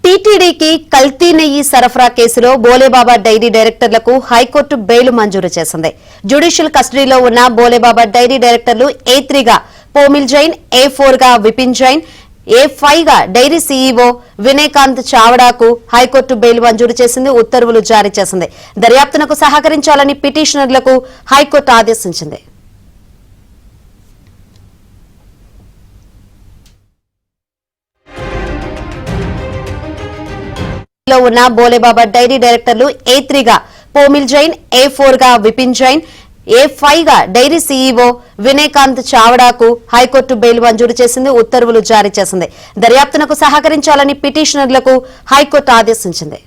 టీటీడీకి కల్తీ నెయ్యి సరఫరా కేసులో బోలేబాబా డైరీ డైరెక్టర్లకు హైకోర్టు బెయిల్ మంజూరు చేసింది. జ్యుడిషియల్ కస్టడీలో ఉన్న బోలేబాబా డైరీ డైరెక్టర్లు A3 గా పోమిల్ జైన్, A4 గా విపిన్ జైన్, A5 గా dairy CEO Vinayakanth చావడాకు high court bail మంజూరు చేసింది, ఉత్తర్వులు జారీ చేసింది. దర్యాప్తునకు సహకరించాలని పిటిషనర్లకు హైకోర్టు ఆదేశించింది. లో ఉన్న బోలేబాబా డైరీ డైరెక్టర్లు A3 గా పోమిల్ జైన్, A4 గా విపిన్ జైన్, A5 గా dairy CEO Vinayakanth చావడాకు high court bail మంజూరు చేసింది, ఉత్తర్వులు జారీ చేసింది. దర్యాప్తునకు సహకరించాలని పిటిషనర్లకు హైకోర్టు ఆదేశించింది.